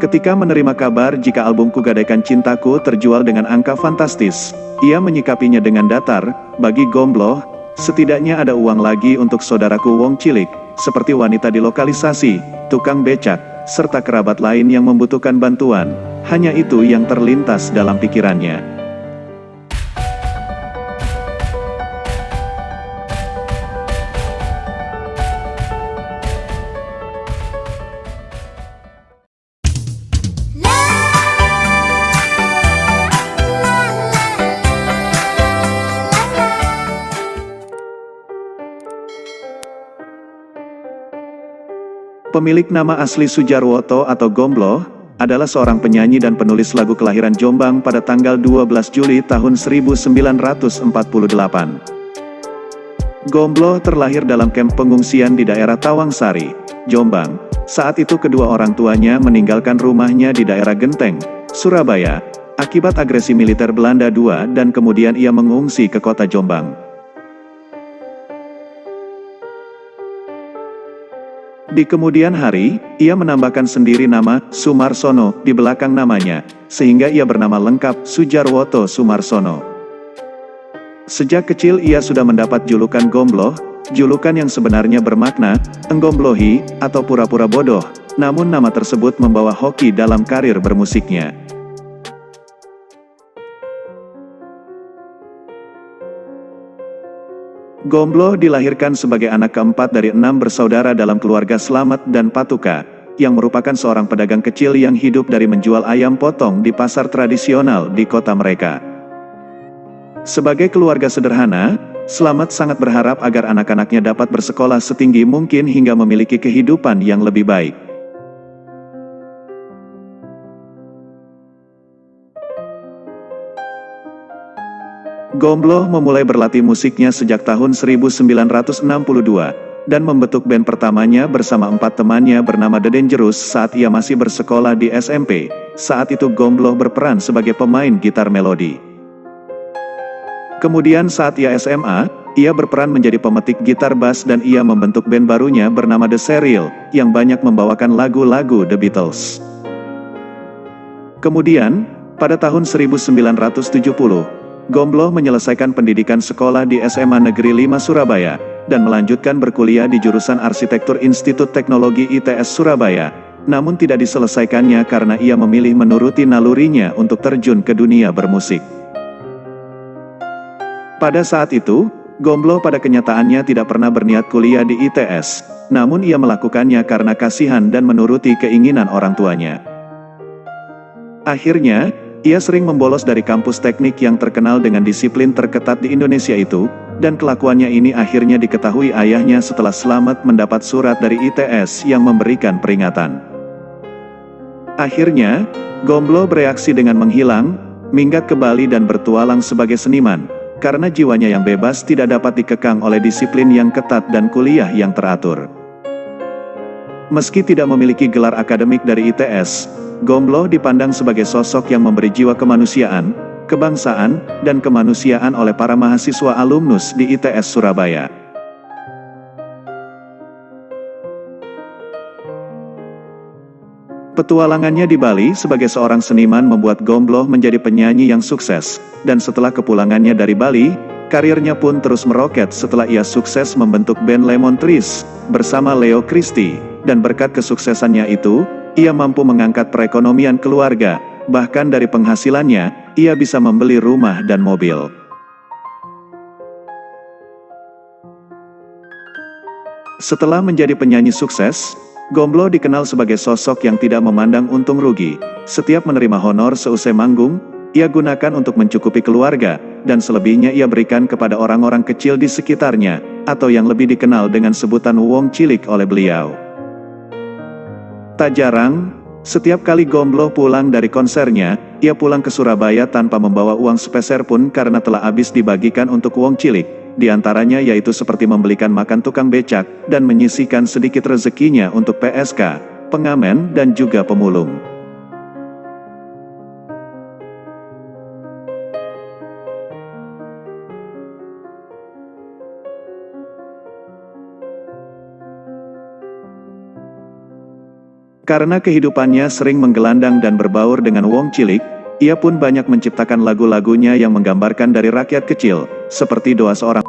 Ketika menerima kabar jika album Kugadaikan Cintaku terjual dengan angka fantastis, ia menyikapinya dengan datar. Bagi Gombloh, setidaknya ada uang lagi untuk saudaraku Wong Cilik, seperti wanita di lokalisasi, tukang becak, serta kerabat lain yang membutuhkan bantuan. Hanya itu yang terlintas dalam pikirannya. Pemilik nama asli Sujarwoto atau Gombloh, adalah seorang penyanyi dan penulis lagu kelahiran Jombang pada tanggal 12 Juli tahun 1948. Gombloh terlahir dalam kamp pengungsian di daerah Tawangsari, Jombang. Saat itu kedua orang tuanya meninggalkan rumahnya di daerah Genteng, Surabaya, akibat agresi militer Belanda II dan kemudian ia mengungsi ke kota Jombang. Di kemudian hari, ia menambahkan sendiri nama Sumarsono di belakang namanya, sehingga ia bernama lengkap Sujarwoto Sumarsono. Sejak kecil ia sudah mendapat julukan Gombloh, julukan yang sebenarnya bermakna enggomblohi atau pura-pura bodoh, namun nama tersebut membawa hoki dalam karir bermusiknya. Gombloh dilahirkan sebagai anak keempat dari 6 bersaudara dalam keluarga Slamet dan Patuka, yang merupakan seorang pedagang kecil yang hidup dari menjual ayam potong di pasar tradisional di kota mereka. Sebagai keluarga sederhana, Slamet sangat berharap agar anak-anaknya dapat bersekolah setinggi mungkin hingga memiliki kehidupan yang lebih baik. Gombloh memulai berlatih musiknya sejak tahun 1962, dan membentuk band pertamanya bersama 4 temannya bernama The Dangerous saat ia masih bersekolah di SMP. Saat itu Gombloh berperan sebagai pemain gitar melodi. Kemudian saat ia SMA, ia berperan menjadi pemetik gitar bass dan ia membentuk band barunya bernama The Serial, yang banyak membawakan lagu-lagu The Beatles. Kemudian, pada tahun 1970, Gombloh menyelesaikan pendidikan sekolah di SMA Negeri 5 Surabaya, dan melanjutkan berkuliah di jurusan Arsitektur Institut Teknologi ITS Surabaya, namun tidak diselesaikannya karena ia memilih menuruti nalurinya untuk terjun ke dunia bermusik. Pada saat itu, Gombloh pada kenyataannya tidak pernah berniat kuliah di ITS, namun ia melakukannya karena kasihan dan menuruti keinginan orang tuanya. Akhirnya, ia sering membolos dari kampus teknik yang terkenal dengan disiplin terketat di Indonesia itu, dan kelakuannya ini akhirnya diketahui ayahnya setelah Slamet mendapat surat dari ITS yang memberikan peringatan. Akhirnya, Gombloh bereaksi dengan menghilang, minggat ke Bali dan bertualang sebagai seniman, karena jiwanya yang bebas tidak dapat dikekang oleh disiplin yang ketat dan kuliah yang teratur. Meski tidak memiliki gelar akademik dari ITS, Gombloh dipandang sebagai sosok yang memberi jiwa kemanusiaan, kebangsaan, dan kemanusiaan oleh para mahasiswa alumnus di ITS Surabaya. Petualangannya di Bali sebagai seorang seniman membuat Gombloh menjadi penyanyi yang sukses, dan setelah kepulangannya dari Bali, karirnya pun terus meroket setelah ia sukses membentuk band Lemon Trees bersama Leo Christie, dan berkat kesuksesannya itu, ia mampu mengangkat perekonomian keluarga, bahkan dari penghasilannya, ia bisa membeli rumah dan mobil. Setelah menjadi penyanyi sukses, Gombloh dikenal sebagai sosok yang tidak memandang untung rugi. Setiap menerima honor seusai manggung, ia gunakan untuk mencukupi keluarga, dan selebihnya ia berikan kepada orang-orang kecil di sekitarnya, atau yang lebih dikenal dengan sebutan Wong Cilik oleh beliau. Tak jarang, setiap kali Gombloh pulang dari konsernya, ia pulang ke Surabaya tanpa membawa uang sepeser pun karena telah habis dibagikan untuk Wong Cilik, di antaranya yaitu seperti membelikan makan tukang becak, dan menyisihkan sedikit rezekinya untuk PSK, pengamen dan juga pemulung. Karena kehidupannya sering menggelandang dan berbaur dengan wong cilik, ia pun banyak menciptakan lagu-lagunya yang menggambarkan dari rakyat kecil, seperti doa seorang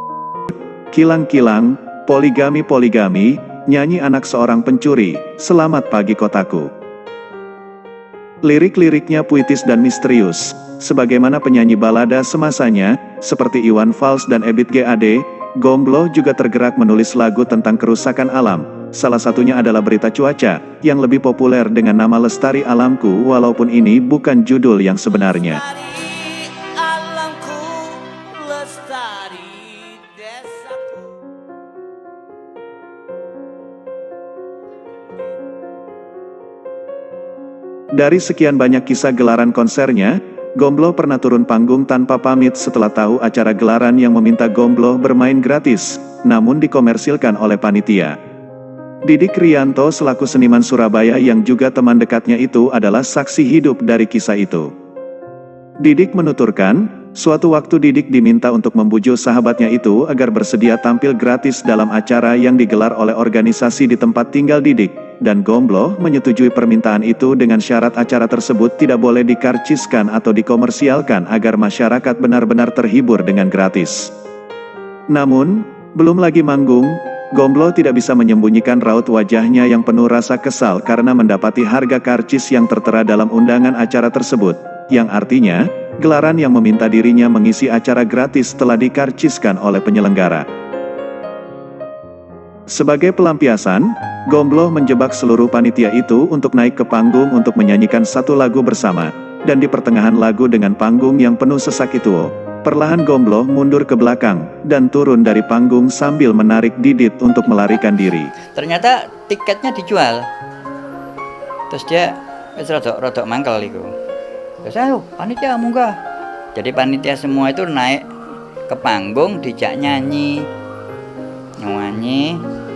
kilang-kilang, poligami-poligami, nyanyi anak seorang pencuri, selamat pagi kotaku. Lirik-liriknya puitis dan misterius, sebagaimana penyanyi balada semasanya, seperti Iwan Fals dan Ebit G.Ade, Gombloh juga tergerak menulis lagu tentang kerusakan alam. Salah satunya adalah Berita Cuaca, yang lebih populer dengan nama Lestari Alamku, walaupun ini bukan judul yang sebenarnya. Dari sekian banyak kisah gelaran konsernya, Gombloh pernah turun panggung tanpa pamit setelah tahu acara gelaran yang meminta Gombloh bermain gratis, namun dikomersilkan oleh panitia. Didik Rianto selaku seniman Surabaya yang juga teman dekatnya itu adalah saksi hidup dari kisah itu. Didik menuturkan, suatu waktu Didik diminta untuk membujuk sahabatnya itu agar bersedia tampil gratis dalam acara yang digelar oleh organisasi di tempat tinggal Didik. Dan Gombloh menyetujui permintaan itu dengan syarat acara tersebut tidak boleh dikarciskan atau dikomersialkan agar masyarakat benar-benar terhibur dengan gratis. Namun, belum lagi manggung, Gombloh tidak bisa menyembunyikan raut wajahnya yang penuh rasa kesal karena mendapati harga karcis yang tertera dalam undangan acara tersebut, yang artinya, gelaran yang meminta dirinya mengisi acara gratis telah dikarciskan oleh penyelenggara. Sebagai pelampiasan, Gombloh menjebak seluruh panitia itu untuk naik ke panggung untuk menyanyikan satu lagu bersama, dan di pertengahan lagu dengan panggung yang penuh sesak itu, perlahan Gombloh mundur ke belakang, dan turun dari panggung sambil menarik Didit untuk melarikan diri. Ternyata tiketnya dijual, terus dia rodok mangkel itu. Terus ayo panitia munggah. Jadi panitia semua itu naik ke panggung, dijak nyanyi,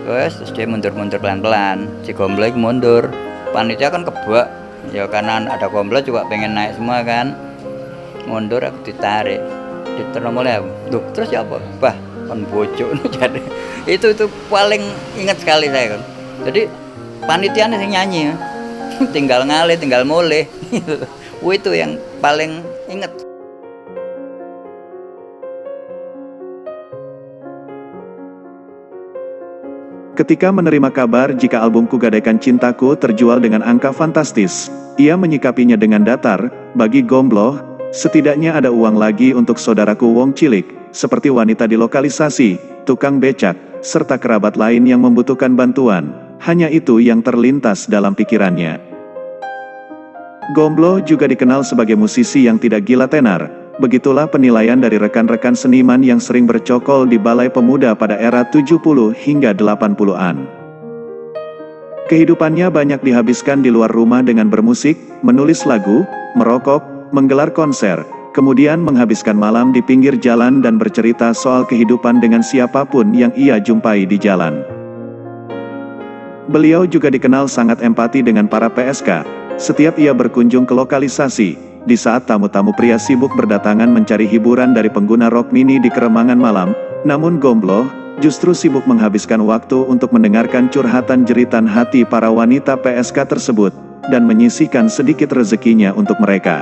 terus dia mundur-mundur pelan-pelan. Si Gombloh mundur, panitia kan kebak, ya karena ada Gombloh juga pengen naik semua kan. Mundur, aku ditarik, diterima oleh aku. Terus ya apa? Bah, kan bojok. Jadi itu paling ingat sekali saya kan. Jadi panitia yang nyanyi, tinggal ngalih, tinggal mulih. Itu yang paling ingat. Ketika menerima kabar jika album Kugadaikan Cintaku terjual dengan angka fantastis, ia menyikapinya dengan datar. Bagi Gombloh, setidaknya ada uang lagi untuk saudaraku wong cilik, seperti wanita di lokalisasi, tukang becak, serta kerabat lain yang membutuhkan bantuan. Hanya itu yang terlintas dalam pikirannya. Gombloh juga dikenal sebagai musisi yang tidak gila tenar. Begitulah penilaian dari rekan-rekan seniman yang sering bercokol di Balai Pemuda pada era 70 hingga 80-an. Kehidupannya banyak dihabiskan di luar rumah dengan bermusik, menulis lagu, merokok, menggelar konser, kemudian menghabiskan malam di pinggir jalan dan bercerita soal kehidupan dengan siapapun yang ia jumpai di jalan. Beliau juga dikenal sangat empati dengan para PSK. Setiap ia berkunjung ke lokalisasi, di saat tamu-tamu pria sibuk berdatangan mencari hiburan dari pengguna rock mini di keremangan malam, namun Gombloh justru sibuk menghabiskan waktu untuk mendengarkan curhatan jeritan hati para wanita PSK tersebut, dan menyisihkan sedikit rezekinya untuk mereka.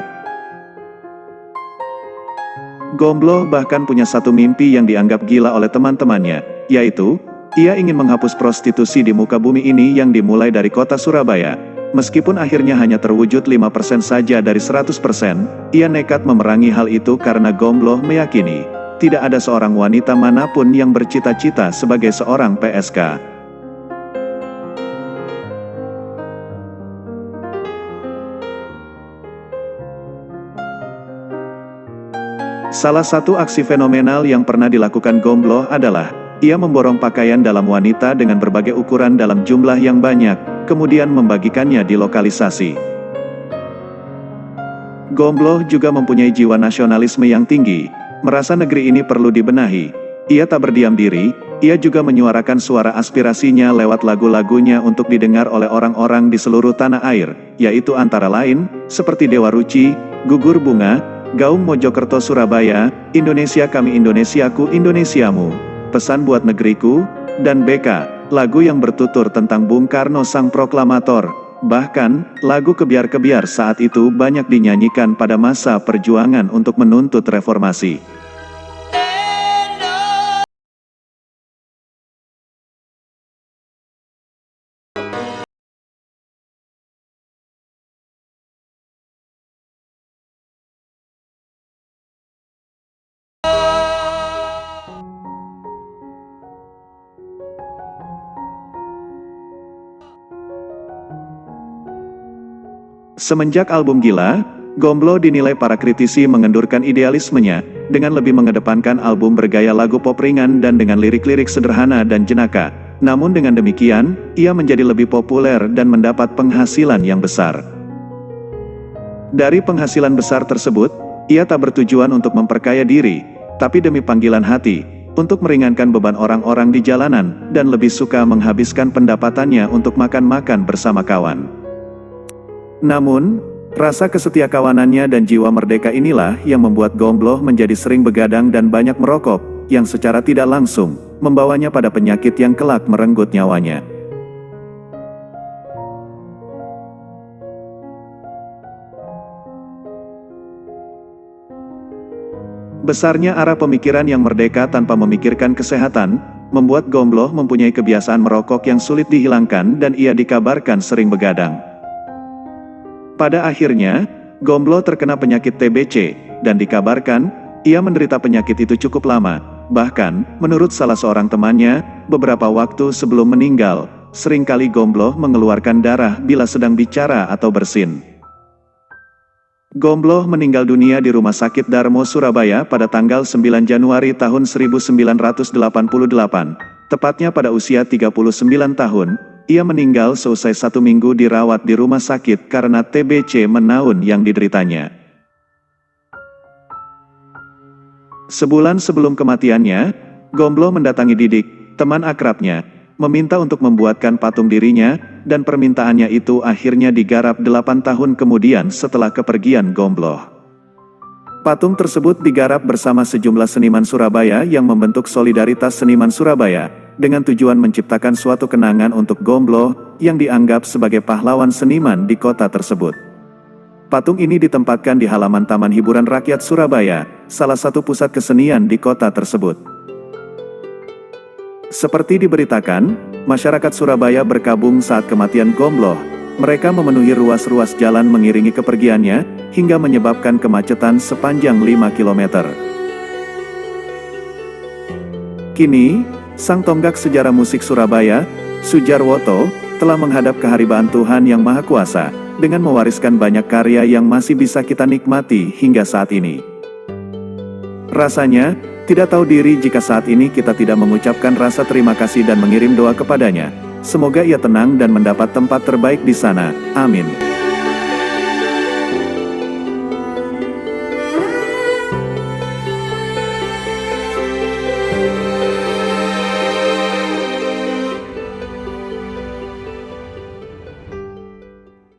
Gombloh bahkan punya satu mimpi yang dianggap gila oleh teman-temannya, yaitu, ia ingin menghapus prostitusi di muka bumi ini yang dimulai dari kota Surabaya. Meskipun akhirnya hanya terwujud 5% saja dari 100%, ia nekat memerangi hal itu karena Gombloh meyakini, tidak ada seorang wanita manapun yang bercita-cita sebagai seorang PSK. Salah satu aksi fenomenal yang pernah dilakukan Gombloh adalah, ia memborong pakaian dalam wanita dengan berbagai ukuran dalam jumlah yang banyak, kemudian membagikannya di lokalisasi. Gombloh juga mempunyai jiwa nasionalisme yang tinggi, merasa negeri ini perlu dibenahi. Ia tak berdiam diri, ia juga menyuarakan suara aspirasinya lewat lagu-lagunya untuk didengar oleh orang-orang di seluruh tanah air, yaitu antara lain, seperti Dewa Ruci, Gugur Bunga, Gaung Mojokerto Surabaya, Indonesia Kami Indonesiaku Indonesiamu, Pesan Buat Negeriku, dan BK, lagu yang bertutur tentang Bung Karno sang proklamator, Bahkan, lagu Kebiar-Kebiar saat itu banyak dinyanyikan pada masa perjuangan untuk menuntut reformasi. Semenjak album Gila, Gomblo dinilai para kritisi mengendurkan idealismenya, dengan lebih mengedepankan album bergaya lagu pop ringan dan dengan lirik-lirik sederhana dan jenaka. Namun dengan demikian, ia menjadi lebih populer dan mendapat penghasilan yang besar. Dari penghasilan besar tersebut, ia tak bertujuan untuk memperkaya diri, tapi demi panggilan hati, untuk meringankan beban orang-orang di jalanan, dan lebih suka menghabiskan pendapatannya untuk makan-makan bersama kawan. Namun, rasa kesetiakawanannya dan jiwa merdeka inilah yang membuat Gomblo menjadi sering begadang dan banyak merokok, yang secara tidak langsung, membawanya pada penyakit yang kelak merenggut nyawanya. Besarnya arah pemikiran yang merdeka tanpa memikirkan kesehatan, membuat Gomblo mempunyai kebiasaan merokok yang sulit dihilangkan dan ia dikabarkan sering begadang. Pada akhirnya, Gomblo terkena penyakit TBC, dan dikabarkan, ia menderita penyakit itu cukup lama. Bahkan, menurut salah seorang temannya, beberapa waktu sebelum meninggal, seringkali Gomblo mengeluarkan darah bila sedang bicara atau bersin. Gomblo meninggal dunia di Rumah Sakit Darmo Surabaya pada tanggal 9 Januari tahun 1988, tepatnya pada usia 39 tahun. Ia meninggal seusai 1 minggu dirawat di rumah sakit karena TBC menaun yang dideritanya. Sebulan sebelum kematiannya, Gomblo mendatangi Didik, teman akrabnya, meminta untuk membuatkan patung dirinya, dan permintaannya itu akhirnya digarap 8 tahun kemudian setelah kepergian Gomblo. Patung tersebut digarap bersama sejumlah seniman Surabaya yang membentuk Solidaritas Seniman Surabaya, dengan tujuan menciptakan suatu kenangan untuk Gomblo, yang dianggap sebagai pahlawan seniman di kota tersebut. Patung ini ditempatkan di halaman Taman Hiburan Rakyat Surabaya, salah satu pusat kesenian di kota tersebut. Seperti diberitakan, masyarakat Surabaya berkabung saat kematian Gomblo. Mereka memenuhi ruas-ruas jalan mengiringi kepergiannya, hingga menyebabkan kemacetan sepanjang 5 km. Kini, sang tonggak sejarah musik Surabaya, Sudjarwoto, telah menghadap keharibaan Tuhan Yang Maha Kuasa, dengan mewariskan banyak karya yang masih bisa kita nikmati hingga saat ini. Rasanya, tidak tahu diri jika saat ini kita tidak mengucapkan rasa terima kasih dan mengirim doa kepadanya. Semoga ia tenang dan mendapat tempat terbaik di sana. Amin.